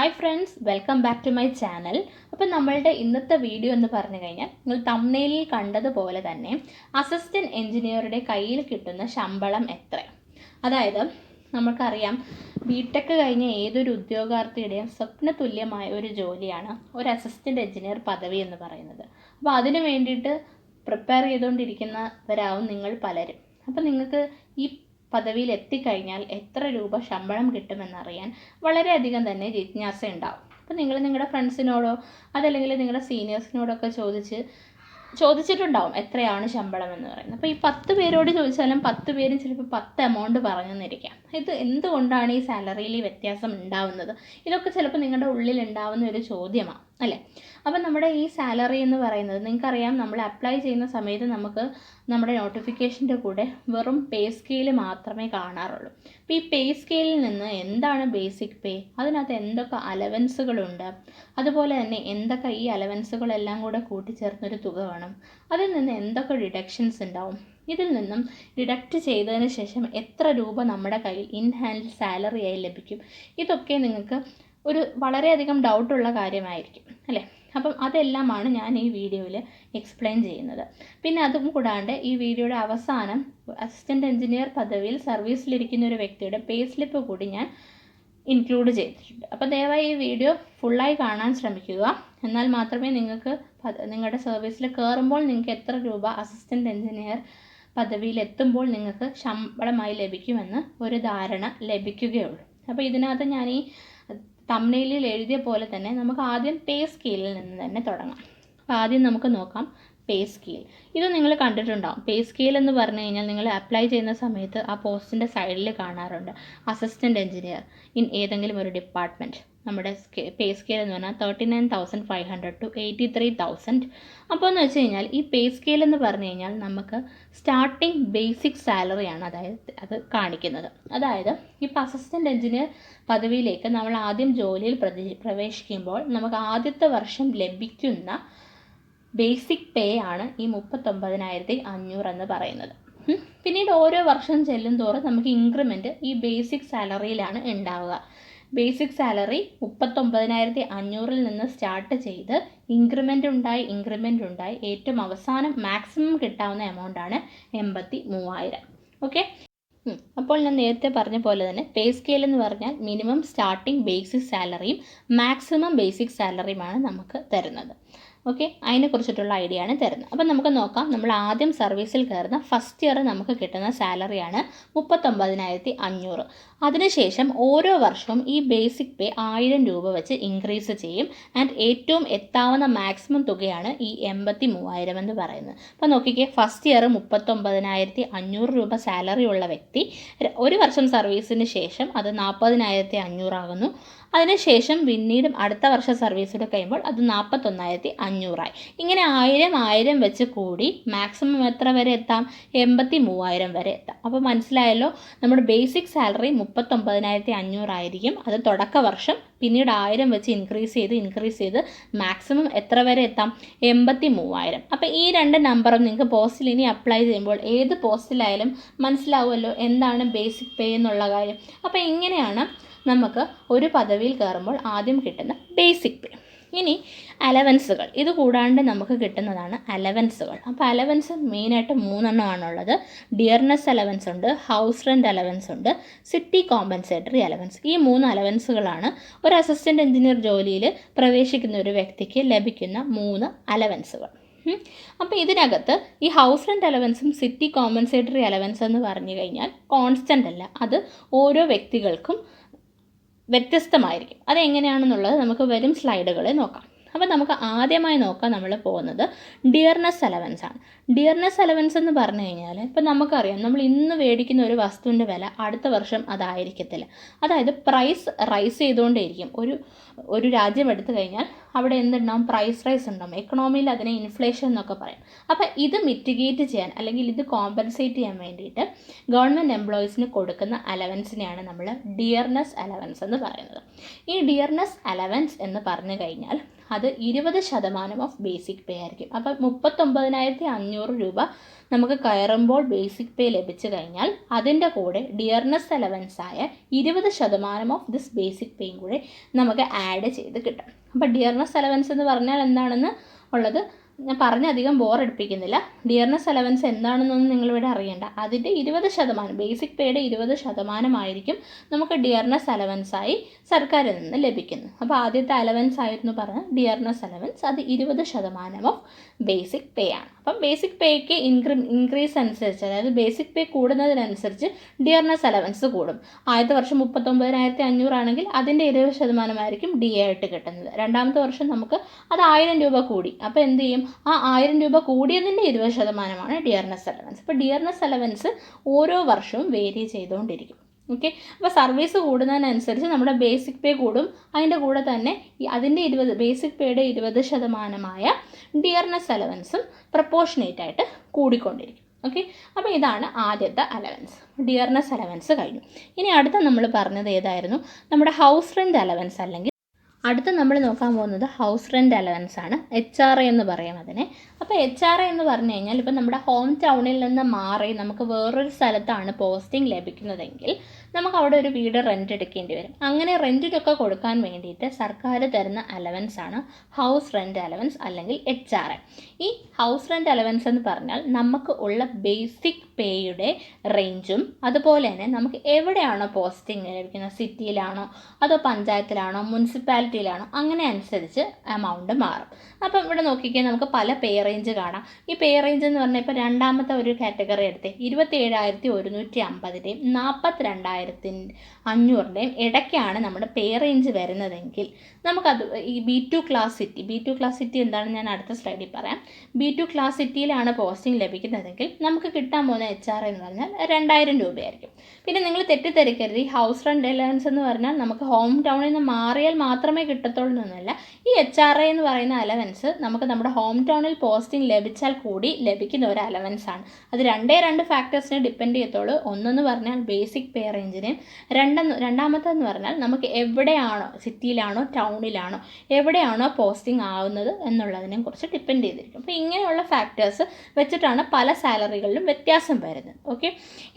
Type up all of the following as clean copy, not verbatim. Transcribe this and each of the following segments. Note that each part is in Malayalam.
Hi friends, welcome back to my channel. അപ്പം നമ്മളുടെ ഇന്നത്തെ വീഡിയോ എന്ന് പറഞ്ഞു കഴിഞ്ഞാൽ നിങ്ങൾ തംബ്നെയിലിൽ കണ്ടതുപോലെ തന്നെ അസിസ്റ്റൻറ്റ് എഞ്ചിനീയറുടെ കയ്യിൽ കിട്ടുന്ന ശമ്പളം എത്ര. അതായത് നമുക്കറിയാം, ബിടെക് കഴിഞ്ഞ ഏതൊരു ഉദ്യോഗാർത്ഥിയുടെയും സ്വപ്നതുല്യമായ ഒരു ജോലിയാണ് ഒരു അസിസ്റ്റൻറ്റ് എഞ്ചിനീയർ പദവി എന്ന് പറയുന്നത്. അപ്പോൾ അതിന് വേണ്ടിയിട്ട് പ്രിപ്പയർ ചെയ്തുകൊണ്ടിരിക്കുന്നവരാവും നിങ്ങൾ പലരും. അപ്പം നിങ്ങൾക്ക് ഈ പദവിയിൽ എത്തിക്കഴിഞ്ഞാൽ എത്ര രൂപ ശമ്പളം കിട്ടുമെന്നറിയാൻ വളരെയധികം തന്നെ ജിജ്ഞാസ ഉണ്ടാവും. അപ്പോൾ നിങ്ങൾ നിങ്ങളുടെ ഫ്രണ്ട്സിനോടോ അതല്ലെങ്കിൽ നിങ്ങളുടെ സീനിയേഴ്സിനോടൊക്കെ ചോദിച്ചിട്ടുണ്ടാവും എത്രയാണ് ശമ്പളം എന്ന് പറയുന്നത്. അപ്പോൾ ഈ 10 പേരോട് ചോദിച്ചാലും 10 പേരും ചിലപ്പോൾ 10 എമൗണ്ട് പറഞ്ഞെന്നിരിക്കാം. ഇത് എന്തുകൊണ്ടാണ് ഈ സാലറിയിൽ ഈ വ്യത്യാസം ഉണ്ടാവുന്നത്? ഇതൊക്കെ ചിലപ്പോൾ നിങ്ങളുടെ ഉള്ളിൽ ഉണ്ടാവുന്ന ഒരു ചോദ്യമാണ് അല്ലേ. അപ്പം നമ്മുടെ ഈ സാലറി എന്ന് പറയുന്നത് നിങ്ങൾക്കറിയാം, നമ്മൾ അപ്ലൈ ചെയ്യുന്ന സമയത്ത് നമുക്ക് നമ്മുടെ നോട്ടിഫിക്കേഷൻ്റെ കൂടെ വെറും പേ സ്കെയിൽ മാത്രമേ കാണാറുള്ളൂ. അപ്പോൾ ഈ പേ സ്കെയിലിൽ നിന്ന് എന്താണ് ബേസിക് പേ, അതിനകത്ത് എന്തൊക്കെ അലവൻസുകളുണ്ട്, അതുപോലെ തന്നെ എന്തൊക്കെ ഈ അലവൻസുകളെല്ലാം കൂടെ കൂട്ടിച്ചേർന്നൊരു തുക വേണം, അതിൽ നിന്ന് എന്തൊക്കെ ഡിഡക്ഷൻസ് ഉണ്ടാവും, ഇതിൽ നിന്നും ഡിഡക്റ്റ് ചെയ്തതിന് ശേഷം എത്ര രൂപ നമ്മുടെ കയ്യിൽ ഇൻ ഹാൻഡ് സാലറിയായി ലഭിക്കും, ഇതൊക്കെ നിങ്ങൾക്ക് ഒരു വളരെയധികം ഡൗട്ടുള്ള കാര്യമായിരിക്കും അല്ലേ. അപ്പം അതെല്ലാമാണ് ഞാൻ ഈ വീഡിയോയിൽ എക്സ്പ്ലെയിൻ ചെയ്യുന്നത്. പിന്നെ അതും കൂടാണ്ട് ഈ വീഡിയോയുടെ അവസാനം അസിസ്റ്റൻറ്റ് എഞ്ചിനീയർ പദവിയിൽ സർവീസിലിരിക്കുന്ന ഒരു വ്യക്തിയുടെ പേ സ്ലിപ്പ് കൂടി ഞാൻ ഇൻക്ലൂഡ് ചെയ്തിട്ടുണ്ട്. അപ്പോൾ ദയവായി ഈ വീഡിയോ ഫുള്ളായി കാണാൻ ശ്രമിക്കുക. എന്നാൽ മാത്രമേ നിങ്ങൾക്ക് നിങ്ങളുടെ സർവീസിൽ കയറുമ്പോൾ നിങ്ങൾക്ക് എത്ര രൂപ അസിസ്റ്റൻറ്റ് എഞ്ചിനീയർ പദവിയിൽ എത്തുമ്പോൾ നിങ്ങൾക്ക് ശമ്പളമായി ലഭിക്കുമെന്ന് ഒരു ധാരണ ലഭിക്കുകയുള്ളൂ. അപ്പോൾ ഇതിനകത്ത് ഞാൻ ഈ തംബ്നെയിലിൽ എഴുതിയ പോലെ തന്നെ നമുക്ക് ആദ്യം പേ സ്കെയിലിൽ നിന്ന് തന്നെ തുടങ്ങാം. അപ്പോൾ ആദ്യം നമുക്ക് നോക്കാം പേ സ്കെയിൽ. ഇത് നിങ്ങൾ കണ്ടിട്ടുണ്ടാവും. പേ സ്കെയിൽ എന്ന് പറഞ്ഞു കഴിഞ്ഞാൽ നിങ്ങൾ അപ്ലൈ ചെയ്യുന്ന സമയത്ത് ആ പോസ്റ്റിൻ്റെ സൈഡിൽ കാണാറുണ്ട് അസിസ്റ്റൻറ്റ് എഞ്ചിനീയർ ഇൻ ഏതെങ്കിലും ഒരു ഡിപ്പാർട്ട്മെൻറ്റ്. നമ്മുടെ പേ സ്കെയിൽ എന്ന് പറഞ്ഞാൽ 39,500 to 83,000. അപ്പോൾ എന്ന് വെച്ച് കഴിഞ്ഞാൽ ഈ പേ സ്കെയിൽ എന്ന് പറഞ്ഞു കഴിഞ്ഞാൽ നമുക്ക് സ്റ്റാർട്ടിങ് ബേസിക് സാലറിയാണ് അത് കാണിക്കുന്നത്. അതായത് ഇപ്പോൾ അസിസ്റ്റൻറ്റ് എഞ്ചിനീയർ പദവിയിലേക്ക് നമ്മൾ ആദ്യം ജോലിയിൽ പ്രവേശിക്കുമ്പോൾ നമുക്ക് ആദ്യത്തെ വർഷം ലഭിക്കുന്ന ബേസിക് പേ ആണ് ഈ 39,500 എന്ന് പറയുന്നത്. പിന്നീട് ഓരോ വർഷം ചെല്ലും തോറും നമുക്ക് ഇൻക്രിമെൻറ്റ് ഈ ബേസിക് സാലറിയിലാണ് ഉണ്ടാവുക. ബേസിക് സാലറി 39,500 നിന്ന് സ്റ്റാർട്ട് ചെയ്ത് ഇൻക്രിമെൻ്റ് ഉണ്ടായി ഏറ്റവും അവസാനം മാക്സിമം കിട്ടാവുന്ന എമൗണ്ടാണ് 83,000. ഓക്കെ. അപ്പോൾ ഞാൻ നേരത്തെ പറഞ്ഞ പോലെ തന്നെ പേ സ്കെയിൽ എന്ന് പറഞ്ഞാൽ മിനിമം സ്റ്റാർട്ടിംഗ് ബേസിക് സാലറിയും മാക്സിമം ബേസിക് സാലറിയുമാണ് നമുക്ക് തരുന്നത്. ഓക്കെ, അതിനെക്കുറിച്ചിട്ടുള്ള ഐഡിയ ആണ് തരുന്നത്. അപ്പം നമുക്ക് നോക്കാം. നമ്മൾ ആദ്യം സർവീസിൽ കയറുന്ന ഫസ്റ്റ് ഇയർ നമുക്ക് കിട്ടുന്ന സാലറിയാണ് 39,500. അതിനുശേഷം ഓരോ വർഷവും ഈ ബേസിക് പേ 1000 രൂപ വെച്ച് ഇൻക്രീസ് ചെയ്യും. ആൻഡ് ഏറ്റവും എത്താവുന്ന മാക്സിമം തുകയാണ് ഈ 83,000 എന്ന് പറയുന്നത്. അപ്പോൾ നോക്കിക്കേ, ഫസ്റ്റ് ഇയർ 39,500 രൂപ സാലറി ഉള്ള വ്യക്തി ഒരു വർഷം സർവീസിന് ശേഷം അത് 40,500 ആകുന്നു. അതിനുശേഷം പിന്നീടും അടുത്ത വർഷം സർവീസ് കഴിയുമ്പോൾ അത് 41,500 ഇങ്ങനെ 1000 വെച്ച് കൂടി മാക്സിമം എത്ര വരെ എത്താം? 83,000 വരെ എത്താം. അപ്പോൾ മനസ്സിലായല്ലോ, നമ്മുടെ ബേസിക് സാലറി 39,500 ആയിരിക്കും. അത് തുടക്ക വർഷം. പിന്നീട് 1000 വെച്ച് ഇൻക്രീസ് ചെയ്ത് മാക്സിമം എത്ര വരെ എത്താം? 83,000. അപ്പോൾ ഈ രണ്ട് നമ്പറും നിങ്ങൾക്ക് പോസ്റ്റിൽ ഇനി അപ്ലൈ ചെയ്യുമ്പോൾ ഏത് പോസ്റ്റിലായാലും മനസ്സിലാവുമല്ലോ എന്താണ് ബേസിക് പേ എന്നുള്ള കാര്യം. അപ്പോൾ ഇങ്ങനെയാണ് നമുക്ക് ഒരു പദവിയിൽ കയറുമ്പോൾ ആദ്യം കിട്ടുന്ന ബേസിക് പേ. ഇനി അലവൻസുകൾ, ഇത് കൂടാണ്ട് നമുക്ക് കിട്ടുന്നതാണ് അലവൻസുകൾ. അപ്പോൾ അലവൻസ് മെയിനായിട്ട് 3 എണ്ണമാണുള്ളത്. ഡിയർനെസ് അലവൻസ് ഉണ്ട്, ഹൗസ് റെൻറ്റ് അലവൻസ് ഉണ്ട്, സിറ്റി കോമ്പൻസേറ്ററി അലവൻസ്. ഈ 3 അലവൻസുകളാണ് ഒരു അസിസ്റ്റൻറ്റ് എഞ്ചിനീയർ ജോലിയിൽ പ്രവേശിക്കുന്ന ഒരു വ്യക്തിക്ക് ലഭിക്കുന്ന 3 അലവൻസുകൾ. അപ്പോൾ ഇതിനകത്ത് ഈ ഹൗസ് റെൻറ്റ് അലവൻസും സിറ്റി കോമ്പൻസേറ്ററി അലവൻസ് എന്ന് പറഞ്ഞു കഴിഞ്ഞാൽ കോൺസ്റ്റൻ്റ് അല്ല, അത് ഓരോ വ്യക്തികൾക്കും വ്യത്യസ്തമായിരിക്കും. അതെങ്ങനെയാണെന്നുള്ളത് നമുക്ക് വരും സ്ലൈഡുകളിൽ നോക്കാം. അപ്പോൾ നമുക്ക് ആദ്യമായി നോക്കാൻ നമ്മൾ പോകുന്നത് ഡിയർനെസ് അലവൻസ് ആണ്. ഡിയർനെസ് അലവൻസ് എന്ന് പറഞ്ഞു കഴിഞ്ഞാൽ ഇപ്പം നമുക്കറിയാം, നമ്മൾ ഇന്ന് മേടിക്കുന്ന ഒരു വസ്തുവിൻ്റെ വില അടുത്ത വർഷം അതായിരിക്കത്തില്ല. അതായത് പ്രൈസ് റൈസ് ചെയ്തുകൊണ്ടേയിരിക്കും. ഒരു രാജ്യം എടുത്തു കഴിഞ്ഞാൽ അവിടെ എന്തുണ്ടാവും? പ്രൈസ് റൈസ് ഉണ്ടാവും. എക്കണോമിയിൽ അതിനെ ഇൻഫ്ലേഷൻ എന്നൊക്കെ പറയും. അപ്പോൾ ഇത് മിറ്റിഗേറ്റ് ചെയ്യാൻ അല്ലെങ്കിൽ ഇത് കോമ്പൻസേറ്റ് ചെയ്യാൻ വേണ്ടിയിട്ട് ഗവൺമെൻറ് എംപ്ലോയീസിന് കൊടുക്കുന്ന അലവൻസിനെയാണ് നമ്മൾ ഡിയർനെസ് അലവൻസ് എന്ന് പറയുന്നത്. ഈ ഡിയർനെസ് അലവൻസ് എന്ന് പറഞ്ഞു കഴിഞ്ഞാൽ അത് 20% ഓഫ് ബേസിക് പേ ആയിരിക്കും. അപ്പം 39,500 രൂപ നമുക്ക് കയറുമ്പോൾ ബേസിക് പേ ലഭിച്ചു കഴിഞ്ഞാൽ അതിൻ്റെ കൂടെ ഡിയർനെസ് അലവൻസ് ആയ 20% ഓഫ് ദിസ് ബേസിക് പേയും കൂടെ നമുക്ക് ആഡ് ചെയ്ത് കിട്ടും. അപ്പോൾ ഡിയർനെസ് അലവൻസ് എന്ന് പറഞ്ഞാൽ എന്താണെന്ന് ഉള്ളത് ഞാൻ പറഞ്ഞധികം ബോറടിപ്പിക്കുന്നില്ല. ഡിയർനെസ് അലവൻസ് എന്താണെന്നൊന്നും നിങ്ങളിവിടെ അറിയേണ്ട. അതിൻ്റെ 20%, ബേസിക് പേയുടെ 20% നമുക്ക് ഡിയർനെസ് അലവൻസായി സർക്കാരിൽ നിന്ന് ലഭിക്കുന്നു. അപ്പോൾ ആദ്യത്തെ അലവൻസ് ആയിരുന്നു പറഞ്ഞ ഡിയർനെസ് അലവൻസ്, അത് 20% ഓഫ് ബേസിക് പേ ആണ്. അപ്പം ബേസിക് പേയ്ക്ക് ഇൻക്രീസ് അനുസരിച്ച്, അതായത് ബേസിക് പേ കൂടുന്നതിനനുസരിച്ച് ഡിയർനെസ് അലവൻസ് കൂടും. ആദ്യത്തെ വർഷം 39,500 ആണെങ്കിൽ അതിൻ്റെ 20% ഡി ആയിട്ട് കിട്ടുന്നത്. രണ്ടാമത്തെ വർഷം നമുക്ക് അത് 1000 രൂപ കൂടി. അപ്പോൾ എന്ത് ചെയ്യും? ആ 1000 രൂപ കൂടിയതിൻ്റെ 20% ഡിയർനെസ് അലവൻസ്. അപ്പോൾ ഡിയർനെസ് അലവൻസ് ഓരോ വർഷവും വേരി ചെയ്തുകൊണ്ടിരിക്കും. ഓക്കെ, അപ്പോൾ സർവീസ് കൂടുന്നതിനനുസരിച്ച് നമ്മുടെ ബേസിക് പേ കൂടും. അതിൻ്റെ കൂടെ തന്നെ അതിൻ്റെ ബേസിക് പേയുടെ 20% ഡിയർനെസ് അലവൻസും പ്രപ്പോർഷനേറ്റ് ആയിട്ട് കൂടിക്കൊണ്ടിരിക്കും. ഓക്കെ, അപ്പോൾ ഇതാണ് ആദ്യത്തെ അലവൻസ്, ഡിയർനെസ് അലവൻസ് കഴിഞ്ഞു. ഇനി അടുത്ത നമ്മൾ പറഞ്ഞത് ഏതായിരുന്നു? നമ്മുടെ ഹൗസ് റെൻറ്റ് അലവൻസ്, അല്ലെങ്കിൽ അടുത്ത നമ്മൾ നോക്കാൻ പോകുന്നത് ഹൗസ് റെൻറ്റ് അലവൻസ് ആണ്. HRA എന്ന് പറയും അതിനെ. അപ്പോൾ HRA എന്ന് പറഞ്ഞു കഴിഞ്ഞാൽ ഇപ്പം നമ്മുടെ ഹോം ടൗണിൽ നിന്ന് മാറി നമുക്ക് വേറൊരു സ്ഥലത്താണ് പോസ്റ്റിംഗ് ലഭിക്കുന്നതെങ്കിൽ നമുക്ക് അവിടെ ഒരു വീട് റെൻ്റ് എടുക്കേണ്ടി വരും. അങ്ങനെ റെൻറ്റിനൊക്കെ കൊടുക്കാൻ വേണ്ടിയിട്ട് സർക്കാർ തരുന്ന അലവൻസ് ആണ് ഹൗസ് റെൻറ്റ് അലവൻസ്, അല്ലെങ്കിൽ HRA. ഈ ഹൗസ് റെൻറ്റ് അലവൻസ് എന്ന് പറഞ്ഞാൽ നമുക്ക് ഉള്ള ബേസിക് പേയുടെ റേഞ്ചും അതുപോലെ തന്നെ നമുക്ക് എവിടെയാണോ പോസ്റ്റിംഗ് ലഭിക്കുന്നത്, സിറ്റിയിലാണോ അതോ പഞ്ചായത്തിലാണോ മുനിസിപ്പാലിറ്റിയിലാണോ, അങ്ങനെ അനുസരിച്ച് എമൗണ്ട് മാറും. അപ്പം ഇവിടെ നോക്കിക്കാൻ നമുക്ക് പല പേ റേഞ്ച് കാണാം. ഈ പേ റേഞ്ച് എന്ന് പറഞ്ഞാൽ ഇപ്പോൾ രണ്ടാമത്തെ ഒരു കാറ്റഗറി എടുത്ത് 27,150-ൻ്റെയും 42,500-ൻ്റെയും ഇടയ്ക്കാണ് നമ്മുടെ പേ റേഞ്ച് വരുന്നതെങ്കിൽ നമുക്കത് ഈ B2 ക്ലാസ് സിറ്റി എന്താണെന്ന് ഞാൻ അടുത്ത സ്ലൈഡിൽ പറയാം. B2 ക്ലാസ് സിറ്റിയിലാണ് പോസ്റ്റിംഗ് ലഭിക്കുന്നതെങ്കിൽ നമുക്ക് കിട്ടാൻ പോകുന്ന HRA എന്ന് പറഞ്ഞാൽ 2000 രൂപയായിരിക്കും. പിന്നെ നിങ്ങൾ തെറ്റിദ്ധരിക്കരുത്, ഈ ഹൗസ് റെൻറ്റ് അലവൻസ് എന്ന് പറഞ്ഞാൽ നമുക്ക് ഹോം ടൗണിൽ നിന്ന് മാറിയാൽ മാത്രമേ കിട്ടത്തുള്ളൂ എന്നല്ല. ഈ HRA എന്ന് പറയുന്ന അലവൻസ് നമുക്ക് നമ്മുടെ ഹോം ടൗണിൽ പോസ്റ്റിംഗ് ലഭിച്ചാൽ കൂടി ലഭിക്കുന്ന ഒരു അലവൻസാണ്. അത് രണ്ട് ഫാക്ടേഴ്സിനെ ഡിപ്പെൻഡ് ചെയ്യത്തുള്ളൂ. ഒന്നെന്ന് പറഞ്ഞാൽ ബേസിക് പേ റേഞ്ചിനെയും, രണ്ടാമത്തെന്ന് പറഞ്ഞാൽ നമുക്ക് എവിടെയാണോ, സിറ്റിയിലാണോ ടൗണിലാണോ എവിടെയാണോ പോസ്റ്റിംഗ് ആവുന്നത് എന്നുള്ളതിനെ കുറിച്ച് ഡിപ്പെൻഡ് ചെയ്തിരിക്കും. അപ്പോൾ ഇങ്ങനെയുള്ള ഫാക്ടേഴ്സ് വെച്ചിട്ടാണ് പല സാലറികളിലും വ്യത്യാസം വരുന്നത്. ഓക്കെ,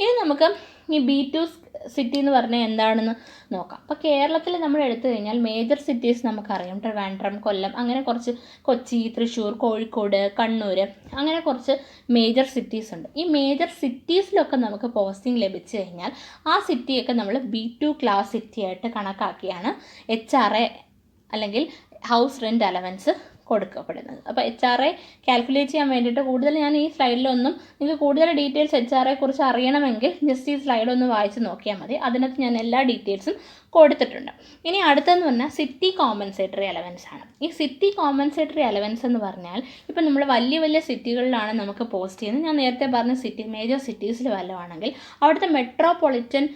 ഇനി നമുക്ക് ഈ B2 സിറ്റി എന്ന് പറഞ്ഞാൽ എന്താണെന്ന് നോക്കാം. അപ്പോൾ കേരളത്തിൽ നമ്മൾ എടുത്തു കഴിഞ്ഞാൽ മേജർ സിറ്റീസ് നമുക്കറിയാം. ട്രിവാൻഡ്രം, കൊല്ലം, അങ്ങനെ കുറച്ച്, കൊച്ചി, തൃശ്ശൂർ, കോഴിക്കോട്, കണ്ണൂർ, അങ്ങനെ കുറച്ച് മേജർ സിറ്റീസ് ഉണ്ട്. ഈ മേജർ സിറ്റീസിലൊക്കെ നമുക്ക് പോസ്റ്റിംഗ് ലഭിച്ചു കഴിഞ്ഞാൽ ആ സിറ്റിയൊക്കെ നമ്മൾ B2 ക്ലാസ് സിറ്റി ആയിട്ട് കണക്കാക്കിയാണ് HRA അല്ലെങ്കിൽ ഹൗസ് റെൻറ്റ് അലവൻസ് കൊടുക്കപ്പെടുന്നത്. അപ്പോൾ HRA കാൽക്കുലേറ്റ് ചെയ്യാൻ വേണ്ടിയിട്ട് കൂടുതൽ ഞാൻ ഈ സ്ലൈഡിലൊന്നും, നിങ്ങൾക്ക് കൂടുതൽ ഡീറ്റെയിൽസ് HRA കുറിച്ച് അറിയണമെങ്കിൽ ജസ്റ്റ് ഈ സ്ലൈഡ് ഒന്ന് വായിച്ച് നോക്കിയാൽ മതി. അതിനകത്ത് ഞാൻ എല്ലാ ഡീറ്റെയിൽസും കൊടുത്തിട്ടുണ്ട്. ഇനി അടുത്തെന്ന് പറഞ്ഞാൽ സിറ്റി കോമ്പൻസേറ്ററി അലവൻസ് ആണ്. ഈ സിറ്റി കോമ്പൻസേറ്ററി അലവൻസ് എന്ന് പറഞ്ഞാൽ ഇപ്പം നമ്മൾ വലിയ സിറ്റികളിലാണ് നമുക്ക് പോസ്റ്റ് ചെയ്യുന്നത്. ഞാൻ നേരത്തെ പറഞ്ഞ മേജർ സിറ്റീസിൽ വല്ലതാണെങ്കിൽ അവിടുത്തെ മെട്രോപൊളിറ്റൻ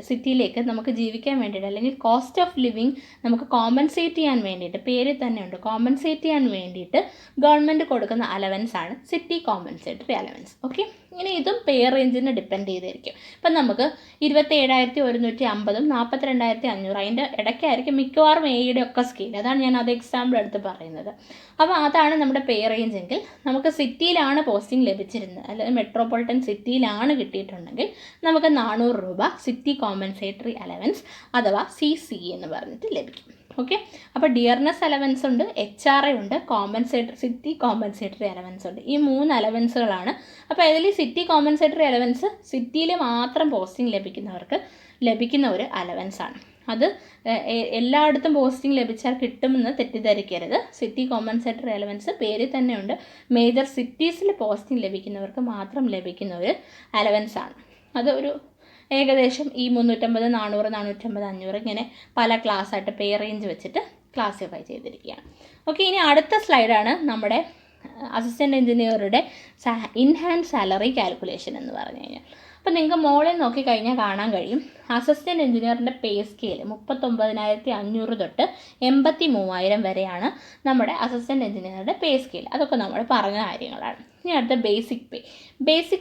സിറ്റിയിലേക്ക് നമുക്ക് ജീവിക്കാൻ വേണ്ടിയിട്ട്, അല്ലെങ്കിൽ കോസ്റ്റ് ഓഫ് ലിവിങ് നമുക്ക് കോമ്പൻസേറ്റ് ചെയ്യാൻ വേണ്ടിയിട്ട്, പേരിൽ തന്നെയുണ്ട്, കോമ്പൻസേറ്റ് ചെയ്യാൻ വേണ്ടിയിട്ട് ഗവൺമെൻറ് കൊടുക്കുന്ന അലവൻസ് ആണ് സിറ്റി കോമ്പൻസേറ്ററി അലവൻസ്. ഓക്കെ, ഇനി ഇതും പേ റേഞ്ചിനെ ഡിപ്പെൻഡ് ചെയ്തിരിക്കും. ഇപ്പം നമുക്ക് 27,150-ഉം 42,500 അതിൻ്റെ ഇടയ്ക്കായിരിക്കും മിക്കവാറും എയുടെ ഒക്കെ സ്കെയിൽ. അതാണ് ഞാൻ അത് എക്സാമ്പിൾ എടുത്ത് പറയുന്നത്. അപ്പോൾ അതാണ് നമ്മുടെ പേ റേഞ്ച് എങ്കിൽ നമുക്ക് സിറ്റിയിലാണ് പോസ്റ്റിംഗ് ലഭിച്ചിരുന്നത്, അല്ലെങ്കിൽ മെട്രോപൊളിറ്റൻ സിറ്റിയിലാണ് കിട്ടിയിട്ടുണ്ടെങ്കിൽ നമുക്ക് 400 രൂപ സിറ്റി കോമ്പൻസേറ്ററി അലവൻസ് അഥവാ CCE എന്ന് പറഞ്ഞിട്ട് ലഭിക്കും. ഓക്കെ, അപ്പോൾ ഡിയർനെസ് അലവൻസ് ഉണ്ട്, HRA ഉണ്ട്, സിറ്റി കോമ്പൻസേറ്ററി അലവൻസ് ഉണ്ട്. ഈ 3 അലവൻസുകളാണ്. അപ്പോൾ ഇതിൽ സിറ്റി കോമ്പൻസേറ്ററി അലവൻസ് സിറ്റിയിൽ മാത്രം പോസ്റ്റിംഗ് ലഭിക്കുന്നവർക്ക് ലഭിക്കുന്ന ഒരു അലവൻസാണ്. അത് എല്ലായിടത്തും പോസ്റ്റിംഗ് ലഭിച്ചാൽ കിട്ടുമെന്ന് തെറ്റിദ്ധരിക്കരുത്. സിറ്റി കോമ്പൻസേറ്ററി അലവൻസ് പേരിൽ തന്നെയുണ്ട്, മേജർ സിറ്റീസിൽ പോസ്റ്റിംഗ് ലഭിക്കുന്നവർക്ക് മാത്രം ലഭിക്കുന്ന ഒരു അലവൻസാണ്. അത് ഒരു ഏകദേശം ഈ 350, 400, 450, 500 ഇങ്ങനെ പല ക്ലാസ്സായിട്ട് പേ റേഞ്ച് വെച്ചിട്ട് ക്ലാസിഫൈ ചെയ്തിരിക്കുകയാണ്. ഓക്കെ, ഇനി അടുത്ത സ്ലൈഡാണ് നമ്മുടെ അസിസ്റ്റൻറ്റ് എഞ്ചിനീയറുടെ ഇൻഹാൻഡ് സാലറി കാൽക്കുലേഷൻ എന്ന് പറഞ്ഞു കഴിഞ്ഞാൽ. അപ്പോൾ നിങ്ങൾക്ക് മോളിൽ നോക്കിക്കഴിഞ്ഞാൽ കാണാൻ കഴിയും അസിസ്റ്റൻറ്റ് എഞ്ചിനീയറിൻ്റെ പേ സ്കെയിൽ 39,500 തൊട്ട് 83,000 വരെയാണ് നമ്മുടെ അസിസ്റ്റൻറ്റ് എഞ്ചിനീയറുടെ പേ സ്കെയിൽ. അതൊക്കെ നമ്മൾ പറഞ്ഞ കാര്യങ്ങളാണ്. ഇനി അടുത്ത ബേസിക്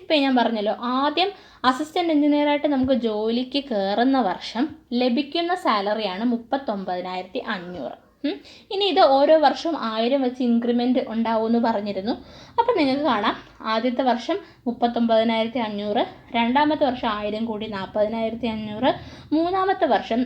പേ ഞാൻ പറഞ്ഞല്ലോ. ആദ്യം അസിസ്റ്റൻറ്റ് എഞ്ചിനീയറായിട്ട് നമുക്ക് ജോലിക്ക് കയറുന്ന വർഷം ലഭിക്കുന്ന സാലറിയാണ് 39,500. ഇനി ഇത് ഓരോ വർഷവും 1000 വെച്ച് ഇൻക്രിമെൻറ്റ് ഉണ്ടാവുമെന്ന് പറഞ്ഞിരുന്നു. അപ്പം നിങ്ങൾക്ക് കാണാം ആദ്യത്തെ വർഷം 39,500, രണ്ടാമത്തെ വർഷം 1000 കൂടി 40,500, മൂന്നാമത്തെ വർഷം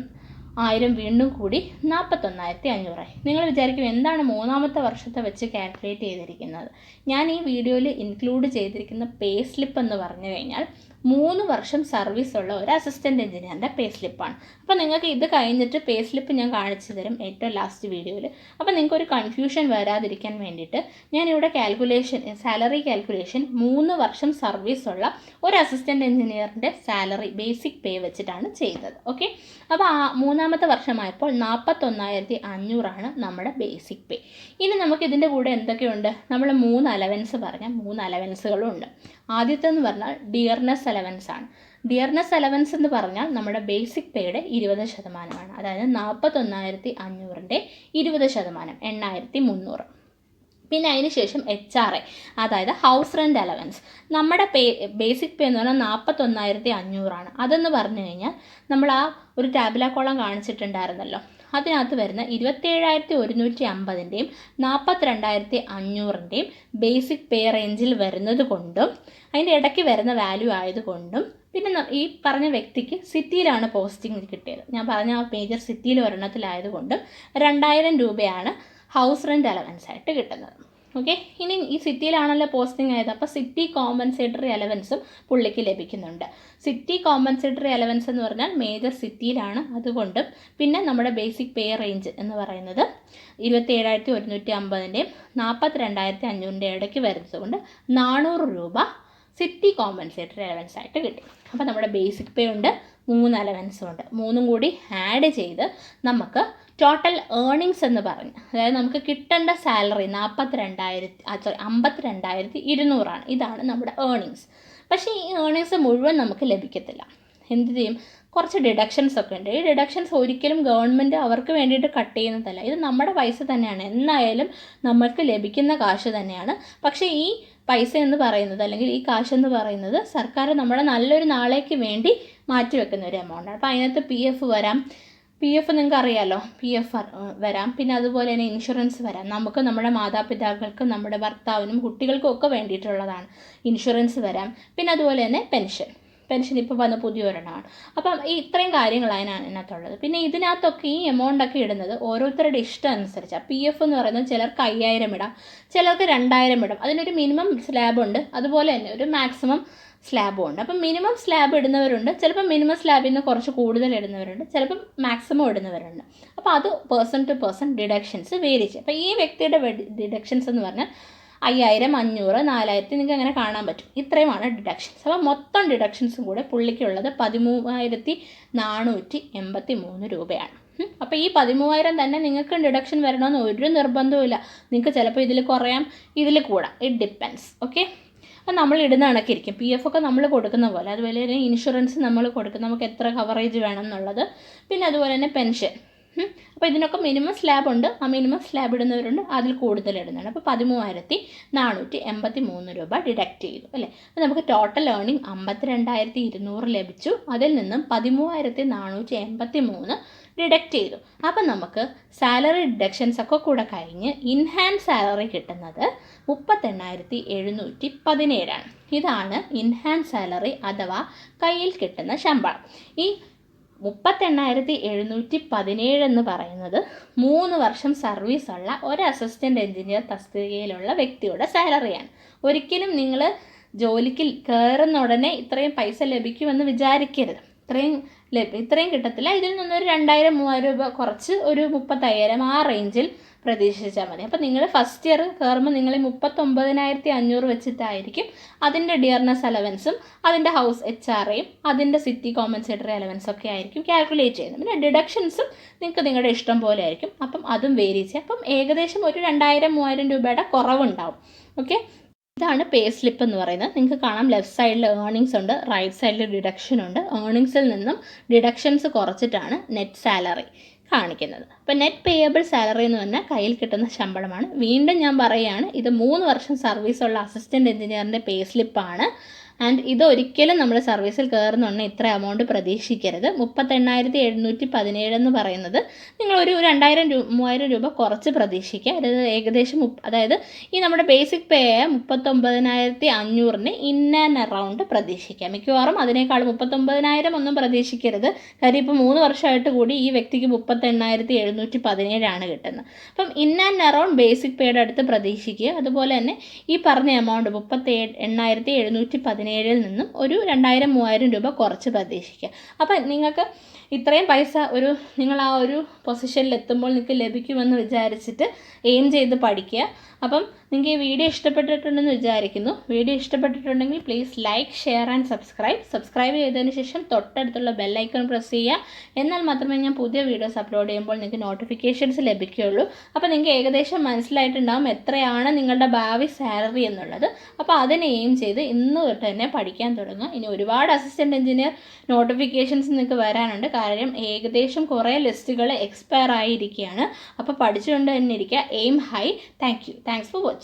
1000 വീണ്ടും കൂടി 41,500. നിങ്ങൾ വിചാരിക്കും എന്താണ് മൂന്നാമത്തെ വർഷത്തെ വെച്ച് കാൽക്കുലേറ്റ് ചെയ്തിരിക്കുന്നത്? ഞാൻ ഈ വീഡിയോയിൽ ഇൻക്ലൂഡ് ചെയ്തിരിക്കുന്ന പേ സ്ലിപ്പ് എന്ന് പറഞ്ഞു കഴിഞ്ഞാൽ 3 വർഷം സർവീസ് ഉള്ള ഒരു അസിസ്റ്റൻറ്റ് എഞ്ചിനീയറിൻ്റെ പേ സ്ലിപ്പാണ്. അപ്പോൾ നിങ്ങൾക്ക് ഇത് കഴിഞ്ഞിട്ട് പേ സ്ലിപ്പ് ഞാൻ കാണിച്ചു തരും ഏറ്റവും ലാസ്റ്റ് വീഡിയോയിൽ. അപ്പോൾ നിങ്ങൾക്കൊരു കൺഫ്യൂഷൻ വരാതിരിക്കാൻ വേണ്ടിയിട്ട് ഞാനിവിടെ സാലറി കാൽക്കുലേഷൻ 3 വർഷം സർവീസ് ഉള്ള ഒരു അസിസ്റ്റൻറ്റ് എഞ്ചിനീയറിൻ്റെ സാലറി ബേസിക് പേ വെച്ചിട്ടാണ് ചെയ്തത്. ഓക്കെ, അപ്പോൾ മൂന്നാമത്തെ വർഷമായപ്പോൾ 41,500 നമ്മുടെ ബേസിക് പേ. ഇനി നമുക്ക് ഇതിൻ്റെ കൂടെ എന്തൊക്കെയുണ്ട്? നമ്മൾ 3 അലവൻസ് പറഞ്ഞാൽ 3 അലവൻസുകളും ഉണ്ട്. ആദ്യത്തെന്ന് പറഞ്ഞാൽ ഡിയർനെസ് അലവൻസ് ആണ്. ഡിയർനെസ് അലവൻസ് എന്ന് പറഞ്ഞാൽ നമ്മുടെ ബേസിക് പേയുടെ 20%, അതായത് 41,500ൻ്റെ 20%, 8,300. പിന്നെ അതിന് ശേഷം HRA, അതായത് ഹൗസ് റെൻ്റ് അലവൻസ്. നമ്മുടെ ബേസിക് പേ എന്ന് പറഞ്ഞാൽ 41,500. അതെന്ന് പറഞ്ഞു കഴിഞ്ഞാൽ നമ്മൾ ആ ഒരു ടാബുല കോളം കാണിച്ചിട്ടുണ്ടായിരുന്നല്ലോ, അതിനകത്ത് വരുന്ന 27,150ൻ്റെയും 42,500ൻ്റെയും ബേസിക് പേ റേഞ്ചിൽ വരുന്നത് കൊണ്ടും അതിൻ്റെ ഇടയ്ക്ക് വരുന്ന വാല്യൂ ആയതുകൊണ്ടും പിന്നെ ഈ പറഞ്ഞ വ്യക്തിക്ക് സിറ്റിയിലാണ് പോസ്റ്റിംഗ് കിട്ടിയത്. ഞാൻ പറഞ്ഞ ആ മേജർ സിറ്റിയിൽ ഒരെണ്ണത്തിലായതുകൊണ്ടും 2,000 രൂപയാണ് ഹൗസ് റെൻ്റ് അലവൻസ് ആയിട്ട് കിട്ടുന്നത്. ഓക്കെ, ഇനി ഈ സിറ്റിയിലാണല്ലോ പോസ്റ്റിംഗ് ആയത്, അപ്പോൾ സിറ്റി കോമ്പൻസേറ്ററി അലവൻസും പുള്ളിക്ക് ലഭിക്കുന്നുണ്ട്. സിറ്റി കോമ്പൻസേറ്ററി അലവൻസ് എന്ന് പറഞ്ഞാൽ മേജർ സിറ്റിയിലാണ്, അതുകൊണ്ടും പിന്നെ നമ്മുടെ ബേസിക് പേ റേഞ്ച് എന്ന് പറയുന്നത് 27,150ൻ്റെയും 42,500ൻ്റെ ഇടയ്ക്ക് വരുന്നത് കൊണ്ട് 400 രൂപ സിറ്റി കോമ്പൻസേറ്ററി അലവൻസ് ആയിട്ട് കിട്ടി. അപ്പോൾ നമ്മുടെ ബേസിക് പേ ഉണ്ട്, 3 അലവൻസും ഉണ്ട്. 3ഉം കൂടി ആഡ് ചെയ്ത് നമുക്ക് ടോട്ടൽ ഏർണിങ്സ് എന്ന് പറഞ്ഞു, അതായത് നമുക്ക് കിട്ടേണ്ട സാലറി 52,200 ഇതാണ് നമ്മുടെ ഏർണിങ്സ്. പക്ഷേ ഈ ഏർണിങ്സ് മുഴുവൻ നമുക്ക് ലഭിക്കത്തില്ല. എന്ത് ചെയ്യും? കുറച്ച് ഡിഡക്ഷൻസ് ഒക്കെ ഉണ്ട്. ഈ ഡിഡക്ഷൻസ് ഒരിക്കലും ഗവൺമെൻറ് അവർക്ക് വേണ്ടിയിട്ട് കട്ട് ചെയ്യുന്നതല്ല, ഇത് നമ്മുടെ പൈസ തന്നെയാണ്, എന്നായാലും നമ്മൾക്ക് ലഭിക്കുന്ന കാശ് തന്നെയാണ്. പക്ഷേ ഈ പൈസ എന്ന് പറയുന്നത്, അല്ലെങ്കിൽ ഈ കാശ് എന്ന് പറയുന്നത് സർക്കാർ നമ്മുടെ നല്ലൊരു നാളേക്ക് വേണ്ടി മാറ്റിവെക്കുന്ന ഒരു എമൗണ്ടാണ്. അപ്പോൾ അതിനകത്ത് PF വരാം, PF നിങ്ങൾക്ക് അറിയാമല്ലോ, PF വരാം. പിന്നെ അതുപോലെ തന്നെ ഇൻഷുറൻസ് വരാം. നമുക്ക് നമ്മുടെ മാതാപിതാക്കൾക്കും നമ്മുടെ ഭർത്താവിനും കുട്ടികൾക്കും ഒക്കെ വേണ്ടിയിട്ടുള്ളതാണ്. ഇൻഷുറൻസ് വരാം. പിന്നെ അതുപോലെ തന്നെ പെൻഷൻ ഇപ്പോൾ വന്ന പുതിയൊരെണ്ണമാണ്. അപ്പം ഈ ഇത്രയും കാര്യങ്ങളാണ് അതിനകത്തുള്ളത്. പിന്നെ ഇതിനകത്തൊക്കെ ഈ എമൗണ്ടൊക്കെ ഇടുന്നത് ഓരോരുത്തരുടെ ഇഷ്ടം അനുസരിച്ചാണ്. PF എന്ന് പറയുന്നത് ചിലർക്ക് 5,000 ഇടാം, ചിലർക്ക് 2,000 ഇടാം. അതിനൊരു മിനിമം സ്ലാബുണ്ട്, അതുപോലെ തന്നെ ഒരു മാക്സിമം സ്ലാബും ഉണ്ട്. അപ്പം മിനിമം സ്ലാബ് ഇടുന്നവരുണ്ട്, ചിലപ്പോൾ മിനിമം സ്ലാബിൽ നിന്ന് കുറച്ച് കൂടുതൽ ഇടുന്നവരുണ്ട്, ചിലപ്പം മാക്സിമം ഇടുന്നവരുണ്ട്. അപ്പോൾ അത് person to person deductions vary ചെയ്യും. അപ്പോൾ ഈ വ്യക്തിയുടെ ഡിഡക്ഷൻസ് എന്ന് പറഞ്ഞാൽ 5,000, 500, 4,000 നിങ്ങൾക്ക് അങ്ങനെ കാണാൻ പറ്റും. ഇത്രയുമാണ് ഡിഡക്ഷൻസ്. അപ്പോൾ മൊത്തം ഡിഡക്ഷൻസും കൂടെ പുള്ളിക്കുള്ളത് 13,483 രൂപയാണ്. അപ്പോൾ ഈ 13,000 തന്നെ നിങ്ങൾക്ക് ഡിഡക്ഷൻ വരണമെന്ന് ഒരു നിർബന്ധവുമില്ല. നിങ്ങൾക്ക് ചിലപ്പോൾ ഇതിൽ കുറയാം, ഇതിൽ കൂടാം, ഇറ്റ് ഡിപ്പെൻസ്. ഓക്കെ, അപ്പോൾ നമ്മൾ ഇടുന്ന കണക്ക് ഇരിക്കും. PF ഒക്കെ നമ്മൾ കൊടുക്കുന്ന പോലെ, അതുപോലെ തന്നെ ഇൻഷുറൻസ് നമ്മൾ കൊടുക്കുന്ന നമുക്ക് എത്ര കവറേജ് വേണം എന്നുള്ളത്, പിന്നെ അതുപോലെ തന്നെ പെൻഷൻ. അപ്പോൾ ഇതിനൊക്കെ മിനിമം സ്ലാബ് ഉണ്ട്, ആ മിനിമം സ്ലാബ് ഇടുന്നവരുണ്ട്, അതിൽ കൂടുതൽ ഇടുന്നുണ്ട്. അപ്പോൾ 13,483 രൂപ ഡിഡക്റ്റ് ചെയ്തു അല്ലേ. അപ്പോൾ നമുക്ക് ടോട്ടൽ ഏർണിംഗ് 52,200 ലഭിച്ചു. അതിൽ നിന്നും 13,483 ഡിഡക്റ്റ് ചെയ്തു. അപ്പം നമുക്ക് സാലറി ഡിഡക്ഷൻസ് ഒക്കെ കൂടെ കഴിഞ്ഞ് ഇൻഹാൻസ് സാലറി കിട്ടുന്നത് 38,717. ഇതാണ് ഇൻഹാൻസ് സാലറി അഥവാ കയ്യിൽ കിട്ടുന്ന ശമ്പളം. ഈ 38,717 എന്ന് പറയുന്നത് 3 വർഷം സർവീസുള്ള ഒരു അസിസ്റ്റൻ്റ് എഞ്ചിനീയർ തസ്തികയിലുള്ള വ്യക്തിയുടെ സാലറിയാണ്. ഒരിക്കലും നിങ്ങൾ ജോലിക്ക് കയറുന്ന ഉടനെ ഇത്രയും പൈസ ലഭിക്കുമെന്ന് വിചാരിക്കരുത്. ഇത്രയും കിട്ടത്തില്ല. ഇതിൽ നിന്നൊരു 2,000-3,000 രൂപ കുറച്ച് ഒരു 30,000 ആ റേഞ്ചിൽ പ്രതീക്ഷിച്ചാൽ മതി. അപ്പോൾ നിങ്ങൾ ഫസ്റ്റ് ഇയർ കയറുമ്പോൾ നിങ്ങൾ 39,500 വെച്ചിട്ടായിരിക്കും അതിൻ്റെ ഡിയർനെസ് അലവൻസും അതിൻ്റെ ഹൗസ് HRAയും അതിൻ്റെ സിറ്റി കോമ്പൻസേറ്ററി അലവൻസും ഒക്കെ ആയിരിക്കും കാൽക്കുലേറ്റ് ചെയ്യുന്നത്. പിന്നെ ഡിഡക്ഷൻസും നിങ്ങൾക്ക് നിങ്ങളുടെ ഇഷ്ടം പോലെ ആയിരിക്കും. അപ്പം അതും വേരി ചെയ്യും. അപ്പം ഏകദേശം ഒരു 2,000-3,000 രൂപയുടെ കുറവുണ്ടാവും. ഓക്കെ, ഇതാണ് പേ സ്ലിപ്പ് എന്ന് പറയുന്നത്. നിങ്ങൾക്ക് കാണാം ലെഫ്റ്റ് സൈഡിൽ ഏർണിങ്സ് ഉണ്ട്, റൈറ്റ് സൈഡിൽ ഡിഡക്ഷൻ ഉണ്ട്. ഏർണിങ്സിൽ നിന്നും ഡിഡക്ഷൻസ് കുറച്ചിട്ടാണ് നെറ്റ് സാലറി കാണിക്കുന്നത്. അപ്പോൾ നെറ്റ് പേയബിൾ സാലറി എന്ന് പറഞ്ഞാൽ കയ്യിൽ കിട്ടുന്ന ശമ്പളമാണ്. വീണ്ടും ഞാൻ പറയുകയാണ്, ഇത് 3 വർഷം സർവീസുള്ള അസിസ്റ്റൻറ്റ് എഞ്ചിനീയറിൻ്റെ പേ സ്ലിപ്പാണ്. ആൻഡ് ഇതൊരിക്കലും നമ്മൾ സർവീസിൽ കയറുന്നുണ്ടെങ്കിൽ ഇത്ര എമൗണ്ട് പ്രതീക്ഷിക്കരുത്. 38,717 എന്ന് പറയുന്നത് നിങ്ങളൊരു 2,000-3,000 രൂപ കുറച്ച് പ്രതീക്ഷിക്കുക. അതായത് ഏകദേശം അതായത് ഈ നമ്മുടെ ബേസിക് പേ ആയ 39,500 ഇൻ ആൻഡ് അറൗണ്ട് പ്രതീക്ഷിക്കാം. മിക്കവാറും അതിനേക്കാൾ 39,000 ഒന്നും പ്രതീക്ഷിക്കരുത്. കാര്യം ഇപ്പോൾ 3 വർഷമായിട്ട് കൂടി ഈ വ്യക്തിക്ക് 38,717 കിട്ടുന്നത്. അപ്പം ഇൻ ആൻഡ് അറൗണ്ട് ബേസിക് പേയുടെ അടുത്ത് പ്രതീക്ഷിക്കുക. അതുപോലെ തന്നെ ഈ പറഞ്ഞ എമൗണ്ട് 38,717 നിന്നും ഒരു 2,000-3,000 രൂപ കുറച്ച് പ്രതീക്ഷിക്കുക. അപ്പം നിങ്ങൾക്ക് ഇത്രയും പൈസ നിങ്ങൾ ആ ഒരു പൊസിഷനിൽ എത്തുമ്പോൾ നിങ്ങൾക്ക് ലഭിക്കുമെന്ന് വിചാരിച്ചിട്ട് എയിം ചെയ്ത് പഠിക്കുക. അപ്പം നിങ്ങൾക്ക് ഈ വീഡിയോ ഇഷ്ടപ്പെട്ടിട്ടുണ്ടെന്ന് വിചാരിക്കുന്നു. വീഡിയോ ഇഷ്ടപ്പെട്ടിട്ടുണ്ടെങ്കിൽ please like, share and subscribe ചെയ്തതിന് ശേഷം തൊട്ടടുത്തുള്ള ബെല്ലൈക്കൺ പ്രസ് ചെയ്യുക. എന്നാൽ മാത്രമേ ഞാൻ പുതിയ വീഡിയോസ് അപ്ലോഡ് ചെയ്യുമ്പോൾ നിങ്ങൾക്ക് നോട്ടിഫിക്കേഷൻസ് ലഭിക്കുകയുള്ളൂ. അപ്പോൾ നിങ്ങൾക്ക് ഏകദേശം മനസ്സിലായിട്ടുണ്ടാകും എത്രയാണ് നിങ്ങളുടെ ഭാവി സാലറി എന്നുള്ളത്. അപ്പോൾ അതിനെ എയിം ചെയ്ത് ഇന്ന് തൊട്ട് തന്നെ പഠിക്കാൻ തുടങ്ങുക. ഇനി ഒരുപാട് അസിസ്റ്റൻറ്റ് എഞ്ചിനീയർ നോട്ടിഫിക്കേഷൻസ് നിങ്ങൾക്ക് വരാനുണ്ട്. കാര്യം ഏകദേശം കുറേ ലിസ്റ്റുകൾ എക്സ്പയർ ആയിരിക്കുകയാണ്. അപ്പോൾ പഠിച്ചുകൊണ്ട് തന്നെ ഇരിക്കുക. Aim high. Thanks for watching.